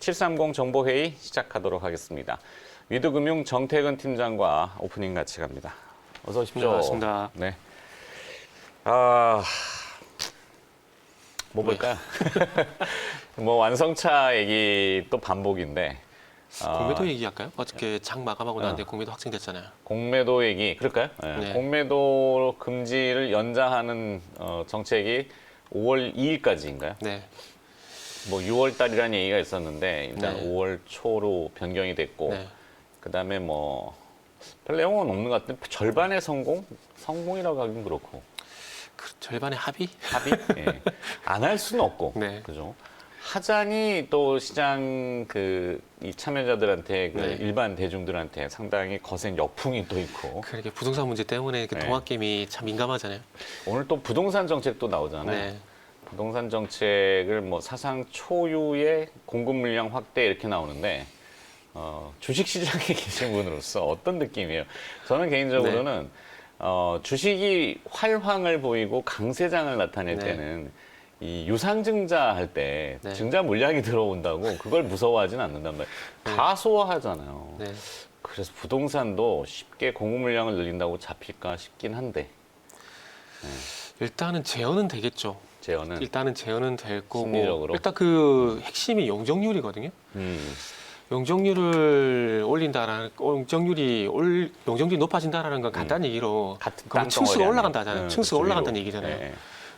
730 정보회의 시작하도록 하겠습니다. 위드금융 정태근 팀장과 오프닝 같이 갑니다. 어서 오십시오. 네, 반갑습니다. 네. 뭐 볼까요? 뭐 완성차 얘기 또 반복인데. 공매도 얘기할까요? 어저께 장 마감하고 나는데 공매도 확정됐잖아요. 공매도 얘기 그럴까요? 네. 네. 공매도 금지를 연장하는 정책이 5월 2일까지인가요? 네. 뭐 6월 달이라는 얘기가 있었는데 일단 네. 5월 초로 변경이 됐고 네. 그다음에 뭐 별 내용은 없는 것 같은데 절반의 성공이라고 하긴 그렇고 절반의 합의? 합의 예. 안 할 수는 없고 네. 그죠? 하자니 또 시장 이 참여자들한테 네. 일반 대중들한테 상당히 거센 역풍이 또 있고 그렇게 부동산 문제 때문에 그 네. 동학개미 참 민감하잖아요. 오늘 또 부동산 정책도 나오잖아요. 네. 부동산 정책을 뭐 사상 초유의 공급 물량 확대 이렇게 나오는데 주식 시장에 계신 분으로서 어떤 느낌이에요? 저는 개인적으로는 주식이 활황을 보이고 강세장을 나타낼 네. 때는 이 유상증자 할 때 네. 증자 물량이 들어온다고 그걸 무서워하진 않는단 말이에요. 다 소화하잖아요. 네. 그래서 부동산도 쉽게 공급 물량을 늘린다고 잡힐까 싶긴 한데 일단은 제어는 되겠죠. 재현은 일단은 제어는 될 거고. 심리적으로? 일단 그 핵심이 용적률이거든요. 용적률을 올린다라는 용적률이 높아진다라는 건 간단한 얘기로 같은 그럼 층수가 땅덩어리 올라간다 아니에요? 하잖아요. 층수가 그쪽으로. 올라간다는 얘기잖아요. 네.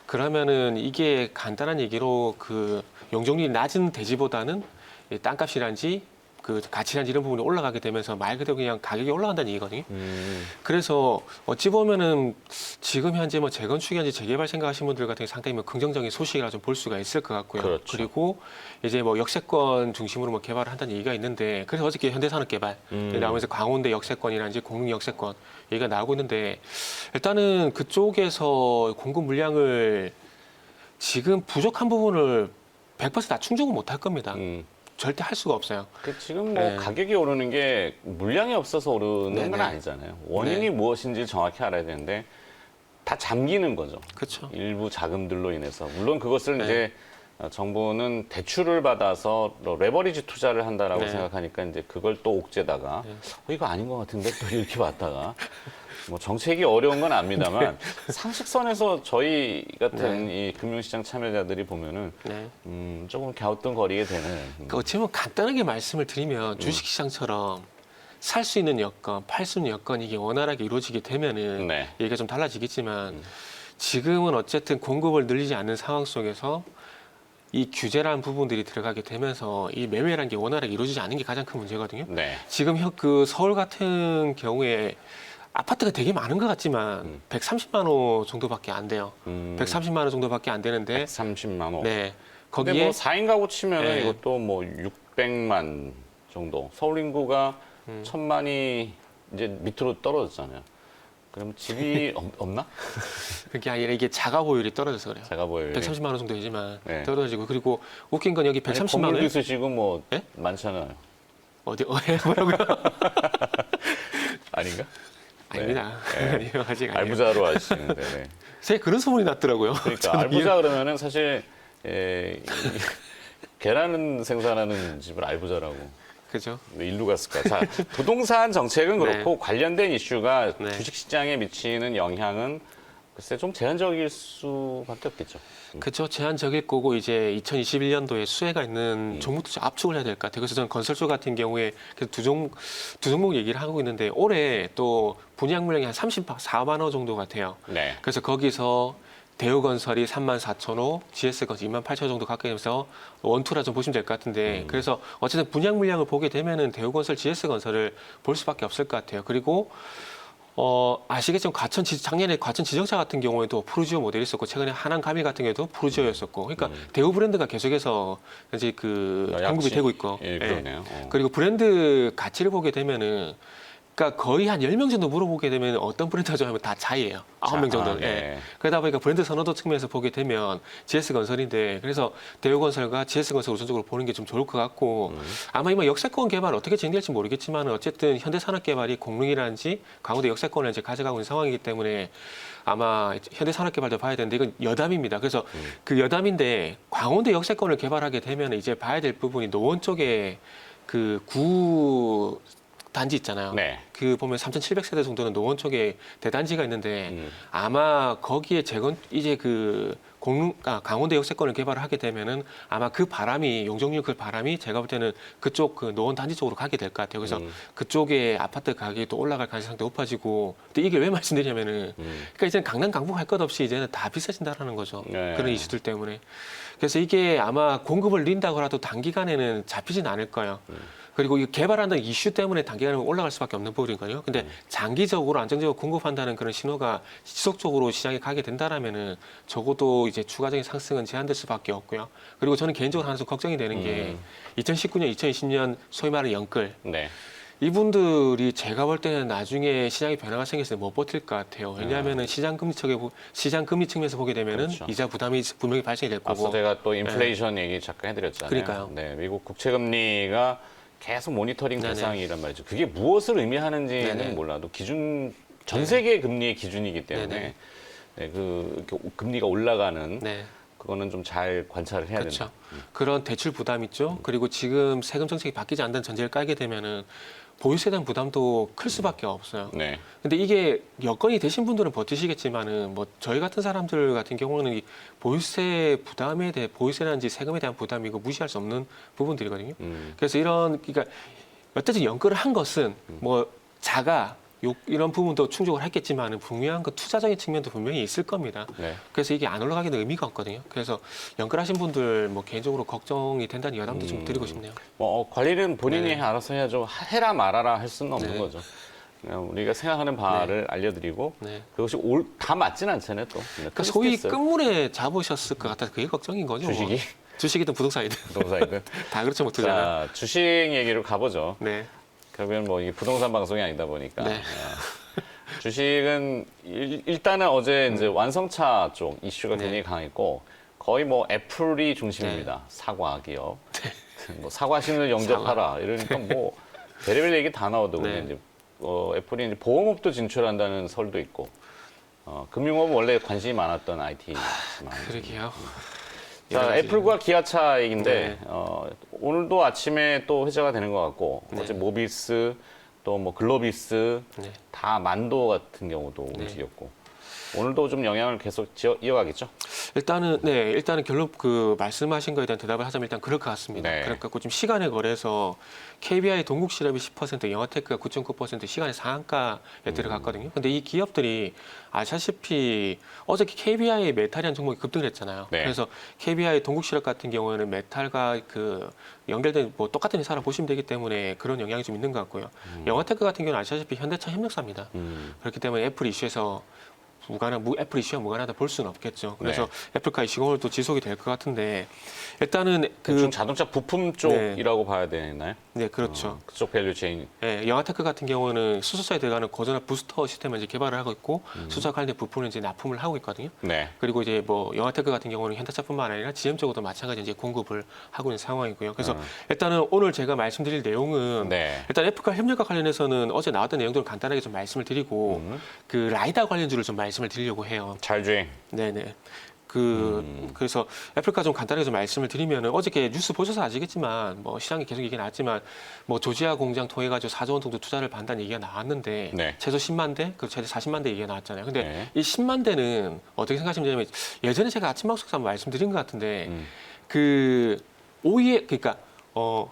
그러면은 이게 간단한 얘기로 그 용적률이 낮은 대지보다는 이 땅값이란지 그 가치란지 이런 부분이 올라가게 되면서 말 그대로 그냥 가격이 올라간다는 얘기거든요. 그래서 어찌 보면은 지금 현재 뭐 재건축이란지 재개발 생각하시는 분들 같은 경우 상당히 뭐 긍정적인 소식이라 좀 볼 수가 있을 것 같고요. 그렇죠. 리고 이제 뭐 역세권 중심으로 뭐 개발을 한다는 얘기가 있는데 그래서 어저께 현대산업개발 나오면서 광운대 역세권이란지 공릉 역세권 얘기가 나오고 있는데 일단은 그쪽에서 공급 물량을 지금 부족한 부분을 100%다 충족은 못 할 겁니다. 절대 할 수가 없어요. 지금 뭐 네. 가격이 오르는 게 물량이 없어서 오르는 건 네네. 아니잖아요. 원인이 네. 무엇인지 정확히 알아야 되는데 다 잠기는 거죠. 그렇죠. 일부 자금들로 인해서. 물론 그것을 네. 이제 정부는 대출을 받아서 레버리지 투자를 한다라고 네. 생각하니까 이제 그걸 또 옥죄다가 이거 아닌 것 같은데 또 이렇게 봤다가 뭐 정책이 어려운 건 압니다만 상식선에서 저희 같은 이 금융시장 참여자들이 보면은 네. 조금 갸우뚱거리게 되는 그러니까 어찌 보면 간단하게 말씀을 드리면 주식시장처럼 살 수 있는 여건, 팔 수 있는 여건이 이게 원활하게 이루어지게 되면은 네. 얘기가 좀 달라지겠지만 지금은 어쨌든 공급을 늘리지 않는 상황 속에서 이 규제라는 부분들이 들어가게 되면서 이 매매라는 게 원활하게 이루어지지 않는 게 가장 큰 문제거든요. 네. 지금 그 서울 같은 경우에 아파트가 되게 많은 것 같지만 130만 원 정도밖에 안 돼요. 130만 원 정도밖에 안 되는데 130만 원. 네. 근데 거기에 뭐 4인 가구 치면 네. 이것도 뭐 600만 정도. 서울 인구가 1000만이 이제 밑으로 떨어졌잖아요. 그럼 집이 없나? 그게 아니라 이게 자가 보유율이 떨어져서 그래요. 제가 보여요. 130만 원 정도 되지만 네. 떨어지고 그리고 웃긴 건 여기 130만 건물도 원 있으시고 뭐 예? 많잖아요. 어디 뭐라고요? 아닌가? 아닙니다. 아니요, 아직 아니에요. 알부자로 하시는데. 네. 제 그런 소문이 났더라고요. 그러니까 저는 알부자 그러면은 사실 계란 생산하는 집을 알부자라고. 그죠? 왜 일로 갔을까? 자, 부동산 정책은 그렇고 네. 관련된 이슈가 네. 주식시장에 미치는 영향은 글쎄 좀 제한적일 수밖에 없겠죠. 그죠. 제한적일 거고 이제 2021년도에 수혜가 있는 종목도 좀 압축을 해야 될 것 같아요. 그래서 저는 건설주 같은 경우에 그래서 두 종목 얘기를 하고 있는데 올해 또 분양 물량이 한 34만 호 정도 같아요. 네. 그래서 거기서 대우건설이 34,000호, GS건설 28,000호 정도 가까이 되면서 원투라 좀 보시면 될 것 같은데 그래서 어쨌든 분양 물량을 보게 되면은 대우건설, GS건설을 볼 수밖에 없을 것 같아요. 그리고 아시겠지만 작년에 과천 지정차 같은 경우에도 푸르지오 모델이 있었고 최근에 하남가미 같은 경우에도 푸르지오였었고 그러니까 대우 브랜드가 계속해서 이제 그 언급이 되고 있고 예, 그러네요. 그리고 브랜드 가치를 보게 되면은 그러니까 거의 한 10명 정도 물어보게 되면 어떤 브랜드가 좋아하면 다 자이에요. 9명 정도는. 네. 예. 그러다 보니까 브랜드 선호도 측면에서 보게 되면 GS건설인데 그래서 대우건설과 GS건설 우선적으로 보는 게 좀 좋을 것 같고 아마 이번 역세권 개발 어떻게 진행될지 모르겠지만 어쨌든 현대산업개발이 공릉이라든지 강원도 역세권을 이제 가져가고 있는 상황이기 때문에 아마 현대산업개발도 봐야 되는데 이건 여담입니다. 그래서 그 여담인데 강원도 역세권을 개발하게 되면 이제 봐야 될 부분이 노원 쪽에 그 구 단지 있잖아요. 네. 그 보면 3,700세대 정도는 노원 쪽에 대단지가 있는데 아마 거기에 이제 그 강원도 역세권을 개발을 하게 되면은 아마 그 바람이 용적률 그 바람이 제가 볼 때는 그쪽 그 노원 단지 쪽으로 가게 될 것 같아요. 그래서 그쪽에 아파트 가격이 또 올라갈 가능성도 높아지고. 근데 이게 왜 말씀드리냐면은 그러니까 이제는 강남 강북 할 것 없이 이제는 다 비싸진다라는 거죠. 네. 그런 이슈들 때문에. 그래서 이게 아마 공급을 늘린다고 해도 단기간에는 잡히진 않을 거예요. 그리고 이 개발한다는 이슈 때문에 단기간에 올라갈 수밖에 없는 부분이거든요. 근데 장기적으로 안정적으로 공급한다는 그런 신호가 지속적으로 시장에 가게 된다라면은 적어도 이제 추가적인 상승은 제한될 수밖에 없고요. 그리고 저는 개인적으로 하나 좀 걱정이 되는 게 2019년, 2020년 소위 말하는 영끌. 네. 이분들이 제가 볼 때는 나중에 시장에 변화가 생겼을 때 못 버틸 것 같아요. 왜냐하면은 시장 금리 측면에서 보게 되면은 그렇죠. 이자 부담이 분명히 발생이 될 앞서 거고. 제가 또 인플레이션 얘기 잠깐 해드렸잖아요. 그러니까요. 네, 미국 국채금리가 계속 모니터링 네네. 대상이란 말이죠. 그게 무엇을 의미하는지는 네네. 몰라도 전 세계 금리의 기준이기 때문에 네네. 네, 그 금리가 올라가는 네. 그거는 좀 잘 관찰을 해야 그렇죠. 된다. 그런 대출 부담 있죠. 그리고 지금 세금 정책이 바뀌지 않는 전제를 깔게 되면은 보유세에 대한 부담도 클 수밖에 없어요. 네. 근데 이게 여건이 되신 분들은 버티시겠지만은 뭐 저희 같은 사람들 같은 경우는 이 보유세 부담에 대해 보유세라든지 세금에 대한 부담이 이거 무시할 수 없는 부분들이거든요. 그래서 그러니까 어쨌든 연끌을 한 것은 뭐 이런 부분도 충족을 했겠지만은 분명한 그 투자적인 측면도 분명히 있을 겁니다. 네. 그래서 이게 안 올라가기는 의미가 없거든요. 그래서 연끌하신 분들 뭐 개인적으로 걱정이 된다는 여담도 좀 드리고 싶네요. 뭐 관리는 본인이 네. 알아서 해야죠. 해라 말아라 할 수는 없는 네. 거죠. 그냥 우리가 생각하는 바를 알려드리고 네. 그것이 다 맞진 않잖아요. 또. 그러니까 소위 끝물에 잡으셨을 것 같아서 그게 걱정인 거죠. 주식이? 주식이든 부동산이든 부동산이든. 다 그렇죠 못 투자는. 자, 주식 얘기로 가보죠. 네. 결국엔 뭐 이게 부동산 방송이 아니다 보니까 네. 주식은 일단은 어제 이제 완성차 쪽 이슈가 굉장히 강했고 거의 뭐 애플이 중심입니다. 사과 기업. 뭐 사과신을 영접하라 이러니까 뭐 별의별 얘기 다 나오더군요. 네. 이제 애플이 이제 보험업도 진출한다는 설도 있고 금융업은 원래 관심이 많았던 IT지만 그러게요. 자, 여러 가지. 애플과 기아차 얘기인데 네. 오늘도 아침에 또 회자가 되는 것 같고 네. 어제 모비스 또 뭐 글로비스 네. 다 만도 같은 경우도 네. 움직였고 오늘도 좀 영향을 계속 이어가겠죠? 일단은 결론 그 말씀하신 거에 대한 대답을 하자면 일단 그럴 것 같습니다. 네. 그러니까 좀 시간에 걸해서 KBI 동국 실업이 10%, 영화테크가 9.9% 시간의 상한가에 들어갔거든요. 근데 이 기업들이 아시다시피 어저께 KBI의 메탈이라는 종목이 급등을 했잖아요. 네. 그래서 KBI 동국 실업 같은 경우에는 메탈과 그 연결된 뭐 똑같은 회사라 보시면 되기 때문에 그런 영향이 좀 있는 것 같고요. 영화테크 같은 경우는 아시다시피 현대차 협력사입니다. 그렇기 때문에 애플 이슈에서 애플 이슈와 무관하다 볼 수는 없겠죠. 그래서 애플카 이슈가 오늘 또 지속이 될 것 같은데 일단은 대충 자동차 부품 쪽이라고 봐야 되나요? 네, 그렇죠. 그쪽 밸류 체인. 네, 영화테크 같은 경우는 수소차에 들어가는 고전압 부스터 시스템을 이제 개발을 하고 있고 수소차 관련 부품을 이제 납품을 하고 있거든요. 네. 그리고 이제 뭐 영화테크 같은 경우는 현대차뿐만 아니라 GM 쪽으로도 마찬가지 이제 공급을 하고 있는 상황이고요. 그래서 일단은 오늘 제가 말씀드릴 내용은 네. 일단 애플카 협력과 관련해서는 어제 나왔던 내용들을 간단하게 좀 말씀을 드리고 그 라이다 관련주를 좀 말씀을 드리려고 해요. 잘주행. 네네. 그래서 애플카 좀 간단하게 좀 말씀을 드리면은 어저께 뉴스 보셔서 아시겠지만 뭐 시장이 계속 얘기 나왔지만 뭐 조지아 공장 통해 가지고 4조 원 정도 투자를 받는다는 얘기가 나왔는데 네. 최소 10만 대, 그 최대 40만 대 얘기가 나왔잖아요. 근데 네. 이 10만 대는 어떻게 생각하시면 되냐면 예전에 제가 아침 방송에서 한번 말씀드린 것 같은데 그 그러니까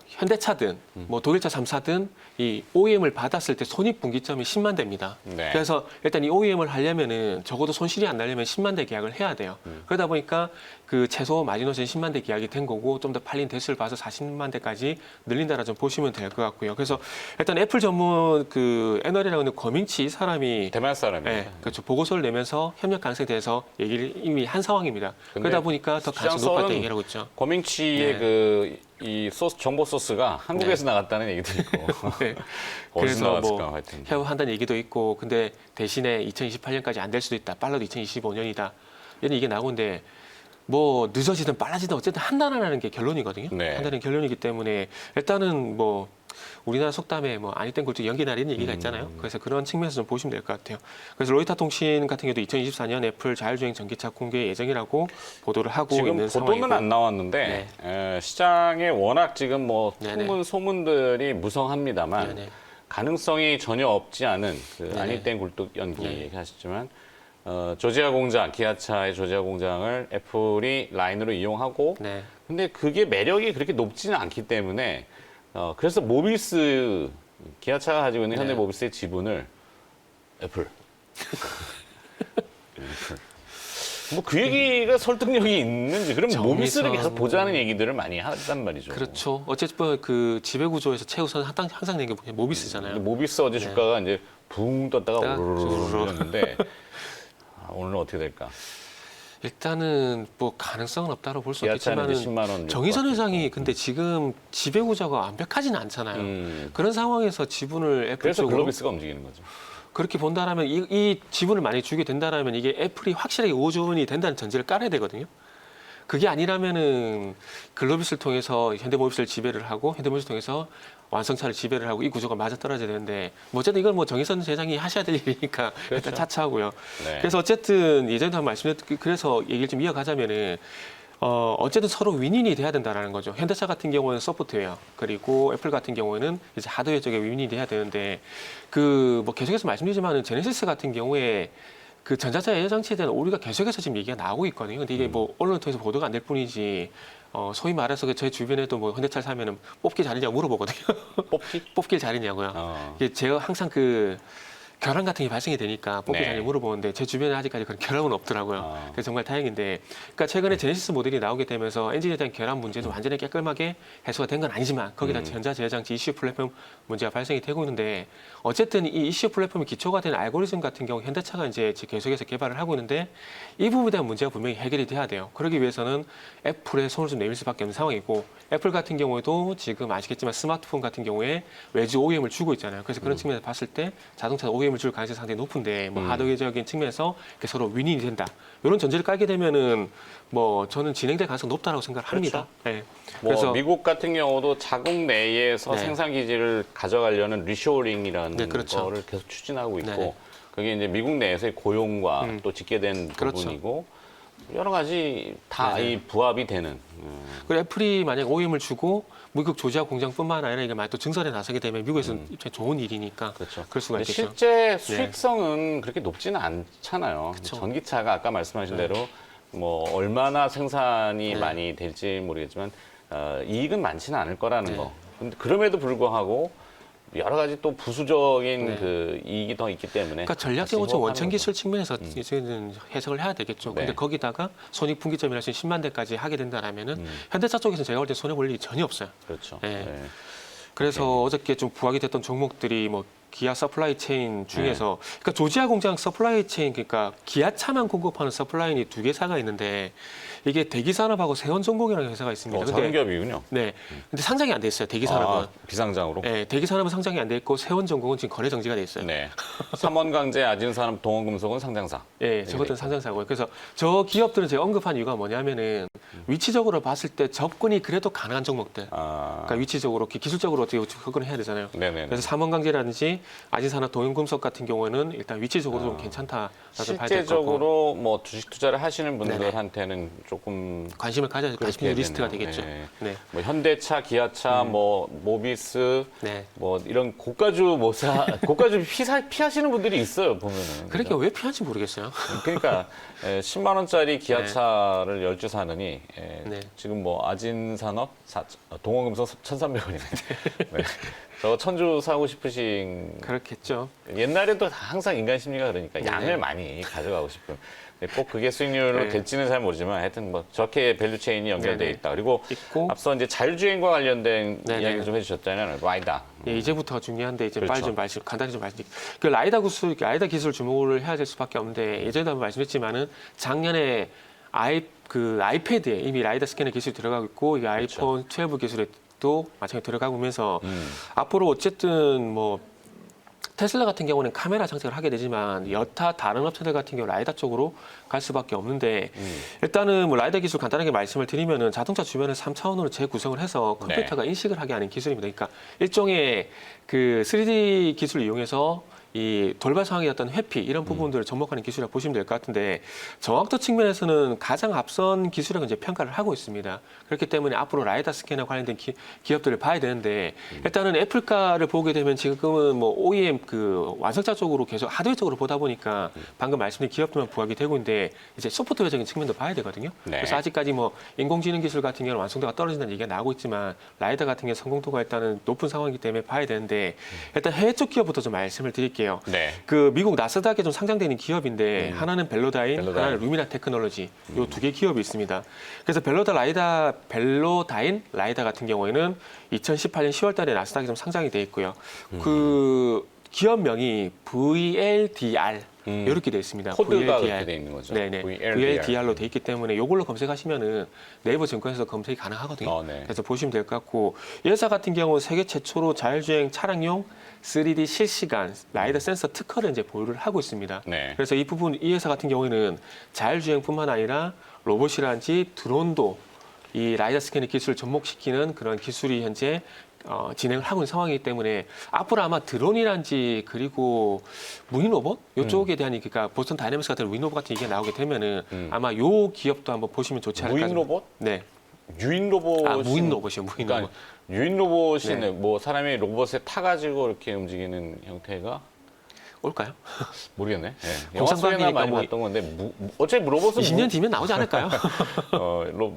현대차든 뭐 독일차 3사든 이 OEM을 받았을 때 손익분기점이 10만 대입니다. 네. 그래서 일단 이 OEM을 하려면은 적어도 손실이 안 나려면 10만 대 계약을 해야 돼요. 그러다 보니까 그 최소 마지노선 10만 대 계약이 된 거고 좀 더 팔린 대수를 봐서 40만 대까지 늘린다라 좀 보시면 될 것 같고요. 그래서 일단 애플 전문 그 애널이라고 하는 거밍치 이 사람이 대만 사람이에요. 네, 그렇죠. 보고서를 내면서 협력 가능성에 대해서 얘기를 이미 한 상황입니다. 근데 그러다 보니까 더 가능성이 시장 높았다 썰은 얘기하고 있죠. 고밍치의 네. 그 이 소스 정보 소스가 한국에서 나갔다는 얘기도 있고 네. 어디서 그래서 나왔을까 뭐 하여튼. 해고한다는 얘기도 있고, 근데 대신에 2028년까지 안 될 수도 있다. 빨라도 2025년이다. 이런 얘기 나오는데 뭐 늦어지든 빨라지든 어쨌든 한다는 게 결론이거든요. 네. 한다는 결론이기 때문에 일단은 뭐 우리나라 속담에 뭐 아니 땐 굴뚝 연기나리 이런 얘기가 있잖아요. 그래서 그런 측면에서 좀 보시면 될 것 같아요. 그래서 로이터 통신 같은 경우도 2024년 애플 자율주행 전기차 공개 예정이라고 보도를 하고 지금 있는 보도는 상황이고. 안 나왔는데 시장에 워낙 지금 뭐 네네. 소문들이 무성합니다만 네네. 가능성이 전혀 없지 않은 그 네네. 아니 땐 굴뚝 연기 네. 얘기하셨지만 조지아 공장, 기아차의 조지아 공장을 애플이 라인으로 이용하고 네. 근데 그게 매력이 그렇게 높지는 않기 때문에 그래서 모비스 기아차가 가지고 있는 네. 현대모비스의 지분을 애플. 뭐 그 얘기가 설득력이 있는지 그럼 모비스를 계속 보자는 얘기들을 많이 하단 말이죠. 그렇죠. 어쨌든 그 지배 구조에서 최우선 항상 낸 게 모비스잖아요. 근데 모비스 어제 주가가 이제 붕 떴다가 떴다가 오르르르 했는데 오늘은 어떻게 될까? 일단은 뭐 가능성은 없다고 볼 수 기아차는 이제 없겠지만 10만 원. 정의선 회장이 근데 지금 지배 구조가 완벽하지는 않잖아요. 그런 상황에서 지분을 애플 그래서 쪽으로 글로비스가 움직이는 거죠. 그렇게 본다라면 이 지분을 많이 주게 된다라면 이게 애플이 확실하게 오존이 된다는 전제를 깔아야 되거든요. 그게 아니라면은 글로비스를 통해서 현대모비스를 지배를 하고 현대모비스를 통해서 완성차를 지배를 하고 이 구조가 맞아 떨어져야 되는데 뭐 어쨌든 이건 뭐 정의선 회장이 하셔야 될 일이니까 그렇죠. 일단 차차하고요. 네. 그래서 어쨌든 예전에도 한번 말씀드렸 그래서 얘기를 좀 이어가자면은 어쨌든 서로 윈윈이 돼야 된다라는 거죠. 현대차 같은 경우는 소프트웨어 그리고 애플 같은 경우에는 이제 하드웨어 쪽에 윈윈이 돼야 되는데 그 뭐 계속해서 말씀드리지만은 제네시스 같은 경우에 그 전자차 예조 장치에 대한 오류가 계속해서 지금 얘기가 나오고 있거든요. 근데 이게 뭐 언론을 통해서 보도가 안 될 뿐이지 소위 말해서 제 주변에도 뭐 현대차를 사면은 뽑기 잘했냐고 물어보거든요. 뽑길 잘했냐고요. 이게 제가 항상 그 결함 같은 게 발생이 되니까 뽑기 네. 잘했냐고 물어보는데 제 주변에 아직까지 그런 결함은 없더라고요. 그래서 정말 다행인데, 그러니까 최근에 제네시스 모델이 나오게 되면서 엔진에 대한 결함 문제도 완전히 깔끔하게 해소가 된 건 아니지만 거기다 전자제어장치 이슈 플랫폼 문제가 발생이 되고 있는데 어쨌든 이 이슈 플랫폼이 기초가 된 알고리즘 같은 경우 현대차가 이제 계속해서 개발을 하고 있는데 이 부분에 대한 문제가 분명히 해결이 돼야 돼요. 그러기 위해서는 애플에 손을 좀 내밀 수밖에 없는 상황이고 애플 같은 경우에도 지금 아시겠지만 스마트폰 같은 경우에 외주 OEM을 주고 있잖아요. 그래서 그런 측면에서 봤을 때 자동차 OEM을 줄 가능성이 상당히 높은데 뭐 하드웨어적인 측면에서 이렇게 서로 윈윈이 된다. 이런 전제를 깔게 되면은 뭐 저는 진행될 가능성이 높다라고 생각을 합니다. 네. 뭐 그래서 미국 같은 경우도 자국 내에서 네. 생산 기지를 가져가려는 리쇼링이라는 네, 그렇죠. 거를 계속 추진하고 있고 네네. 그게 이제 미국 내에서의 고용과 또 직계된 그렇죠. 부분이고 여러 가지 다 네네. 이 부합이 되는 그리고 애플이 만약 OEM을 주고 미국 조지아 공장뿐만 아니라 이게 만약 또 증설에 나서게 되면 미국에서는 입장에 좋은 일이니까 그렇죠. 그럴 수가 근데 있겠죠. 실제 수익성은 그렇게 높지는 않잖아요. 그쵸. 전기차가 아까 말씀하신 대로 뭐 얼마나 생산이 네. 많이 될지 모르겠지만 이익은 많지는 않을 거라는 네. 거. 근데 그럼에도 불구하고 여러 가지 또 부수적인 네. 그 이익이 더 있기 때문에. 그러니까 전략적으로 좀 같이 원천 호흡하는 기술 측면에서 이제는 해석을 해야 되겠죠. 근데 네. 거기다가 손익 분기점이라 수 10만 대까지 하게 된다라면은 현대차 쪽에서 제가 볼 때 손해 볼 일이 전혀 없어요. 거죠. 그렇죠. 네. 네. 그래서 어저께 좀 부각이 됐던 종목들이 뭐 기아 서플라이 체인 중에서 그러니까 조지아 공장 서플라이 체인 그러니까 기아차만 공급하는 서플라이인이 두 개사가 있는데 이게 대기산업하고 세원전공이라는 회사가 있습니다. 근데 전기업이군요. 네. 근데 상장이 안 돼 있어요. 대기산업은. 비상장으로. 네, 대기산업은 상장이 안 돼 있고 세원전공은 지금 거래 정지가 돼 있어요. 네. 삼원강제, 아진산업, 동원금속은 상장사. 예, 저것들은 상장사고요. 그래서 저 기업들은 제가 언급한 이유가 뭐냐면은 위치적으로 봤을 때 접근이 그래도 가능한 종목들. 그러니까 위치적으로 기술적으로 어떻게 접근을 해야 되잖아요. 네네. 그래서 삼원강제라든지 아진산업, 동원금속 같은 경우에는 일단 위치적으로 좀 괜찮다라고 봐야 될 거고 실제적으로 뭐 주식 투자를 하시는 분들한테는 조금 관심을 가져야 될 그렇게 리스트가 되네요. 되겠죠. 네. 네. 뭐 현대차, 기아차, 뭐 모비스, 네. 뭐 이런 고가주 고가주 피하시는 분들이 있어요 보면은. 그러니까 왜 피하는지 모르겠어요. 그러니까 10만 원짜리 기아차를 10주 사느니 네. 지금 뭐 아진산업, 동원금속 1,300원이네. 네. 저거 1,000주 사고 싶으신 그렇겠죠. 옛날에도 항상 인간 심리가 그러니까 네. 양을 많이 가져가고 싶은. 근데 꼭 그게 수익률로 네. 될지는 잘 모르지만 하여튼 뭐 저렇게 밸류 체인이 연결돼 네. 있다. 그리고 있고 앞서 이제 자율주행과 관련된 네. 이야기 좀 해주셨잖아요. 라이다. 예, 이제부터 중요한데 이제 그렇죠. 빨리 좀 간단히 좀 말씀드릴게요. 그 라이다 기술 주목을 해야 될 수밖에 없는데 예전에도 한번 말씀했지만은 작년에 그 아이패드에 이미 라이다 스캐너 기술이 들어가고 있고 이 그렇죠. 아이폰 12 기술에도 마찬가지로 들어가고 오면서 앞으로 어쨌든 뭐 테슬라 같은 경우는 카메라 장착을 하게 되지만 여타 다른 업체들 같은 경우 라이다 쪽으로 갈 수밖에 없는데 일단은 뭐 라이다 기술 간단하게 말씀을 드리면은 자동차 주변을 3차원으로 재구성을 해서 컴퓨터가 인식을 하게 하는 기술입니다. 그러니까 일종의 그 3D 기술을 이용해서 이 돌발 상황의 어떤 회피 이런 부분들을 접목하는 기술이라고 보시면 될 것 같은데 정확도 측면에서는 가장 앞선 기술이라고 이제 평가를 하고 있습니다. 그렇기 때문에 앞으로 라이다 스캐너 관련된 기업들을 봐야 되는데 일단은 애플가를 보게 되면 지금은 뭐 OEM 그 완성자 쪽으로 계속 하드웨어 쪽으로 보다 보니까 방금 말씀드린 기업들만 부각이 되고 있는데 이제 소프트웨어적인 측면도 봐야 되거든요. 네. 그래서 아직까지 뭐 인공지능 기술 같은 경우는 완성도가 떨어진다는 얘기가 나오고 있지만 라이다 같은 경우 성공도가 일단은 높은 상황이기 때문에 봐야 되는데 일단 해외 쪽 기업부터 좀 말씀을 드릴게요. 네. 그 미국 나스닥에 좀 상장되는 기업인데 하나는 벨로다인, 하나는 루미나 테크놀로지 요 두 개 기업이 있습니다. 그래서 벨로다인 라이다 같은 경우에는 2018년 10월달에 나스닥에 좀 상장이 돼 있고요. 그 기업명이 VLDR 이렇게 돼 있습니다. 코드가 그렇게 돼 있는 거죠. 네네. VLDR로 돼 있기 때문에 이걸로 검색하시면은 네이버 증권에서 검색이 가능하거든요. 네. 그래서 보시면 될 것 같고 이 회사 같은 경우 세계 최초로 자율주행 차량용 3D 실시간 라이더 센서 특허를 이제 보유를 하고 있습니다. 네. 그래서 이 부분 이 회사 같은 경우에는 자율주행뿐만 아니라 로봇이라든지 드론도 이 라이더 스캐너 기술을 접목시키는 그런 기술이 현재 진행을 하고 있는 상황이기 때문에 앞으로 아마 드론이란지 그리고 무인 로봇 이쪽에 대한 그러니까 보스턴 다이내믹스 같은 무인 로봇 같은 얘기가 나오게 되면은 아마 요 기업도 한번 보시면 좋지 않을까. 무인 로봇? 네. 유인 로봇. 무인 로봇이요. 무인 그러니까 로봇. 유인 로봇이 네. 뭐 사람이 로봇에 타가지고 이렇게 움직이는 형태가 올까요? 모르겠네. 네. 영화 속에나 공상과학이니까 많이 뭐 봤던 건데 어차피 로봇은 20년 뒤면 나오지 않을까요?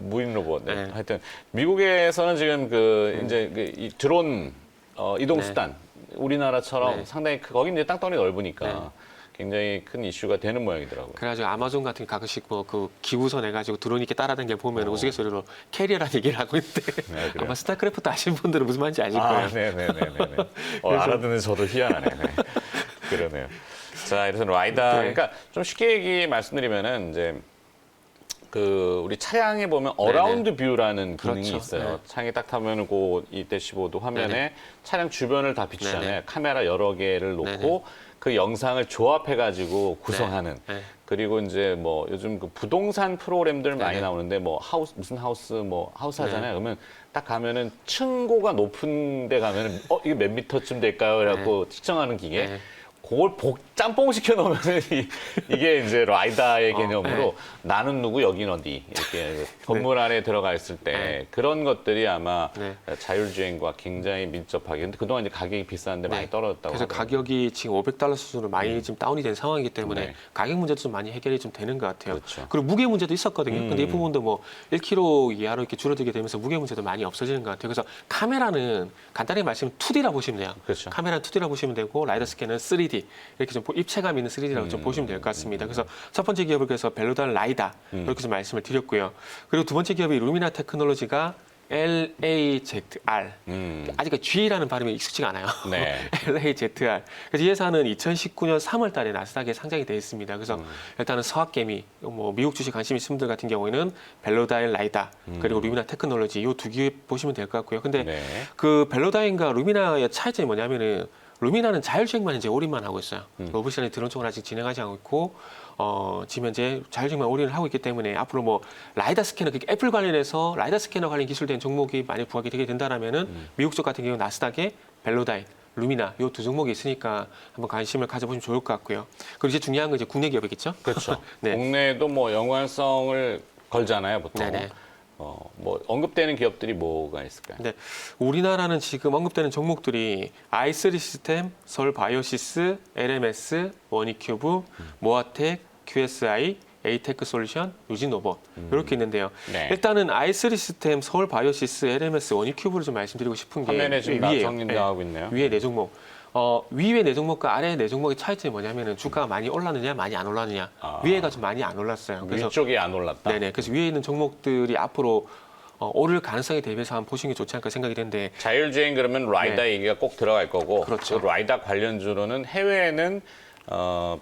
무인 로봇. 네. 네. 하여튼 미국에서는 지금 그 이제 이 드론 이동 네. 수단 우리나라처럼 네. 상당히 거기 이제 땅덩이 넓으니까 네. 굉장히 큰 이슈가 되는 모양이더라고요. 그래가지고 아마존 같은 게 가끔씩 뭐 그 기구선 해가지고 드론 이렇게 따라다니는 게 보면 우스갯소리로 캐리어라는 얘기를 하고 있는데 네, 그래요? 아마 스타크래프트 아시는 분들은 무슨 말인지 아실 거예요. 네네네네. 알아듣는 저도 희한하네. 네. 그러네요. 자, 그래서 라이다. 네. 그러니까 좀 쉽게 말씀드리면은 이제 그 우리 차량에 보면 어라운드 뷰라는 기능이 그렇죠. 있어요. 네. 차량에 딱 타면은 이 대시보드 화면에 네네. 차량 주변을 다 비추잖아요. 네네. 카메라 여러 개를 놓고 네네. 그 영상을 조합해가지고 구성하는. 네. 그리고 이제 뭐 요즘 그 부동산 프로그램들 많이 네네. 나오는데 뭐 무슨 하우스 하우스 네. 하잖아요. 그러면 딱 가면은 층고가 높은 데 가면은 이게 몇 미터쯤 될까요? 그래갖고 측정하는 기계. 네. 그걸 짬뽕 시켜 놓으면은 이게 이제 라이다의 개념으로 네. 나는 누구 여긴 어디 이렇게 건물 안에 들어가 있을 때 네. 그런 것들이 아마 네. 자율주행과 굉장히 밀접하게. 근데 그동안 이제 가격이 비싼데 많이 떨어졌다고 그래서 하더라고요. 가격이 지금 $500 수준으로 많이 지금 다운이 된 상황이기 때문에 네. 가격 문제도 좀 많이 해결이 좀 되는 것 같아요. 그렇죠. 그리고 무게 문제도 있었거든요. 근데 이 부분도 뭐 1kg 이하로 이렇게 줄어들게 되면서 무게 문제도 많이 없어지는 것 같아요. 그래서 카메라는 간단히 말씀 2D라 보시면 돼요. 그렇죠. 카메라는 2D라 보시면 되고 라이더 스캐너는 3D 이렇게 좀 입체감 있는 3D라고 좀 보시면 될 것 같습니다. 그래서 첫 번째 기업을 그래서 벨로다인 라이다 이렇게 좀 말씀을 드렸고요. 그리고 두 번째 기업이 루미나 테크놀로지가 LAZR. 아직까지 G라는 발음이 익숙지가 않아요. 네. LAZR. 그래서 이 회사는 2019년 3월 달에 나스닥에 상장이 되어 있습니다. 그래서 일단은 서학개미, 뭐 미국 주식 관심 있으신 분들 같은 경우에는 벨로다인 라이다, 그리고 루미나 테크놀로지 이 두 개 보시면 될 것 같고요. 근데 네. 그 벨로다인과 루미나의 차이점이 뭐냐면은 루미나는 자율주행만 이제 올인만 하고 있어요. 로봇이라는 드론 쪽을 아직 진행하지 않고 있고, 지금 현재 자율주행만 올인을 하고 있기 때문에 앞으로 뭐 라이다 스캐너, 그러니까 애플 관련해서 라이다 스캐너 관련 기술된 종목이 많이 부각이 되게 된다라면은 미국 쪽 같은 경우 나스닥에 벨로다인, 루미나 이 두 종목이 있으니까 한번 관심을 가져보시면 좋을 것 같고요. 그리고 이제 중요한 건 이제 국내 기업이겠죠. 그렇죠. 네. 국내에도 뭐 연관성을 걸잖아요, 보통. 네네. 뭐 언급되는 기업들이 뭐가 있을까요? 네, 우리나라는 지금 언급되는 종목들이 i3 시스템, 서울 바이오시스, LMS, 원이큐브, 모아텍, QSI, 에이테크 솔루션, 유진로봇 이렇게 있는데요. 네. 일단은 i3 시스템, 서울 바이오시스, LMS, 원이큐브를 좀 말씀드리고 싶은 게 화면에 지금 위에요. 정리나가고 있네요. 위에 네 종목. 위에 네 종목과 아래 네 종목의 차이점이 뭐냐면은 주가가 많이 올랐느냐, 많이 안 올랐느냐. 위에가 좀 많이 안 올랐어요. 그래서 위쪽이 안 올랐다. 네네. 그래서 위에 있는 종목들이 앞으로 오를 가능성에 대비해서 한번 보시는 게 좋지 않을까 생각이 되는데 자율주행 그러면 라이다 얘기가 꼭 들어갈 거고 그렇죠. 그 라이다 관련주로는 해외에는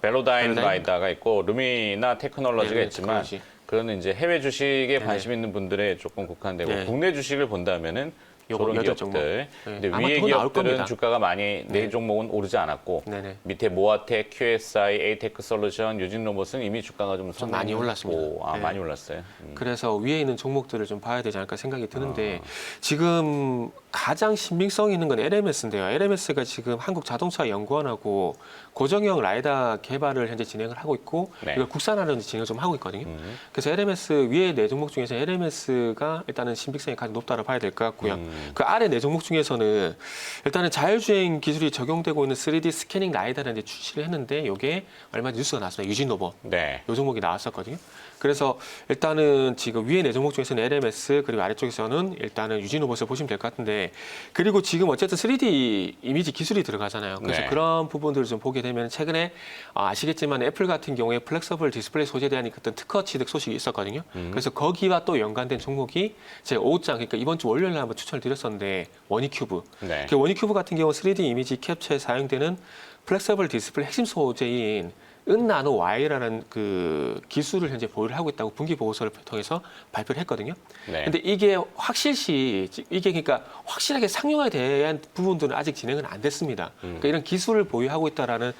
벨로다인 벨로다인. 라이다가 있고 루미나 테크놀로지가 네, 있지만 테크놀로지. 그거는 이제 해외 주식에 네네. 관심 있는 분들의 조금 국한되고 네. 국내 주식을 본다면은 요거 저런 여덟 기업들. 종목. 네. 근데 아마 위에 더 나올 기업들은 겁니다. 주가가 많이 네 네. 종목은 오르지 않았고 네네. 밑에 모아텍, QSI, 에이테크 솔루션, 유진로봇은 이미 주가가 좀 좀 많이 올랐습니다. 네. 많이 올랐어요. 그래서 위에 있는 종목들을 좀 봐야 되지 않을까 생각이 드는데 지금 가장 신빙성 있는 건 LMS인데요. LMS가 지금 한국자동차연구원하고 고정형 라이다 개발을 현재 진행을 하고 있고 네. 이걸 국산화를 진행을 좀 하고 있거든요. 그래서 LMS 위에 네 종목 중에서 LMS가 일단은 신빙성이 가장 높다고 봐야 될 것 같고요. 그 아래 네 종목 중에서는 일단은 자율주행 기술이 적용되고 있는 3D 스캐닝 라이다를 이제 출시를 했는데 이게 얼마 전에 뉴스가 나왔습니다. 유진로봇. 네. 요 종목이 나왔었거든요. 그래서 일단은 지금 위에 네 종목 중에서는 LMS 그리고 아래쪽에서는 일단은 유진로봇을 보시면 될 것 같은데 그리고 지금 어쨌든 3D 이미지 기술이 들어가잖아요. 그래서 네. 그런 부분들을 좀 보게 되면 최근에 아시겠지만 애플 같은 경우에 플렉서블 디스플레이 소재에 대한 어떤 특허 취득 소식이 있었거든요. 그래서 거기와 또 연관된 종목이 제 5장 그러니까 이번 주 월요일에 한번 추천을 드렸었는데 원이큐브. 네. 그 원이큐브 같은 경우 3D 이미지 캡처에 사용되는 플렉서블 디스플레이 핵심 소재인 은나노 Y라는 그 기술을 현재 보유를 하고 있다고 분기 보고서를 통해서 발표를 했거든요. 네. 근데 이게 확실시 이게 그러니까 확실하게 상용화에 대한 부분들은 아직 진행은 안 됐습니다. 그러니까 이런 기술을 보유하고 있다라는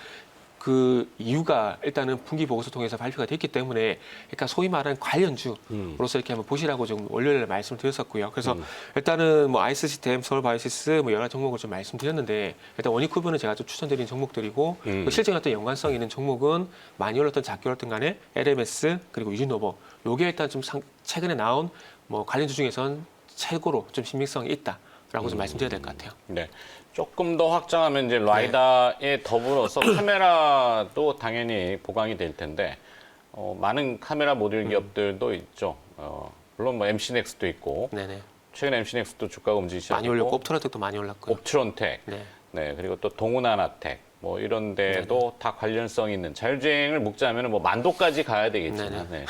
그 이유가 일단은 분기 보고서 통해서 발표가 됐기 때문에 그러니까 소위 말하는 관련주로서 이렇게 한번 보시라고 좀 월요일에 말씀드렸었고요. 그래서 일단은 뭐 아이시스템, 서울바이오시스 뭐 여러 종목을 좀 말씀드렸는데 일단 원익쿠브는 제가 좀 추천드린 종목들이고 그 실제로 어떤 연관성 있는 종목은 많이 올랐던 작게 올랐던 간에 LMS 그리고 유진노버 요게 일단 좀 최근에 나온 뭐 관련주 중에선 최고로 좀 신빙성이 있다라고 좀 말씀드려야 될 것 같아요. 네. 조금 더 확장하면 이제 라이다에 더불어서 카메라도 당연히 보강이 될 텐데 많은 카메라 모듈 기업들도 있죠. 물론 뭐 MC넥스도 있고 네네. 최근에 MC넥스도 주가가 움직이기 시작했고 많이 올렸고 옵트라텍도 많이 올랐고요. 옵트론텍, 네. 네 그리고 또 동훈하나텍 뭐 이런 데도 다 관련성 있는 자율주행을 묶자면 뭐 만도까지 가야 되겠지만 네.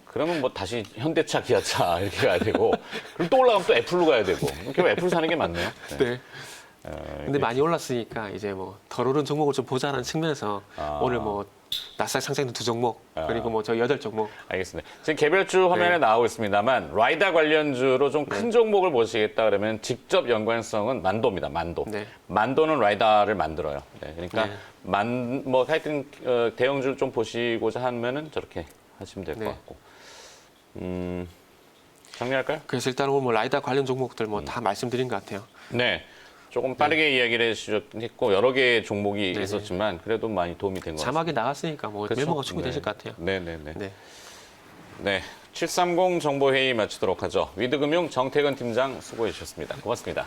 그러면 뭐 다시 현대차, 기아차 이렇게 가야 되고 그럼 또 올라가면 또 애플로 가야 되고 결국 애플 사는 게 맞네요. 네. 네. 근데 많이 올랐으니까 이제 뭐 덜 오른 종목을 좀 보자는 측면에서 오늘 뭐 나스닥 상장된 2종목 그리고 뭐 저 8종목 알겠습니다. 지금 개별주 화면에 나오고 있습니다만 라이다 관련주로 좀 큰 종목을 보시겠다 그러면 직접 연관성은 만도입니다. 만도. 네. 만도는 라이다를 만들어요. 네, 그러니까 네. 뭐 하여튼 대형주를 좀 보시고자 하면은 저렇게 하시면 될 것 네. 같고. 정리할까요? 그래서 일단 오늘 뭐 라이다 관련 종목들 뭐 다 말씀드린 것 같아요. 네. 조금 빠르게 이야기를 해주셨고 여러 개의 종목이 네네. 있었지만 그래도 많이 도움이 된 것 같습니다. 자막이 나갔으니까 뭐 그렇죠? 메모가 충분히 되실 것 같아요. 네네네. 네. 네. 730 정보회의 마치도록 하죠. 위드금융 정태근 팀장 수고해 주셨습니다. 고맙습니다.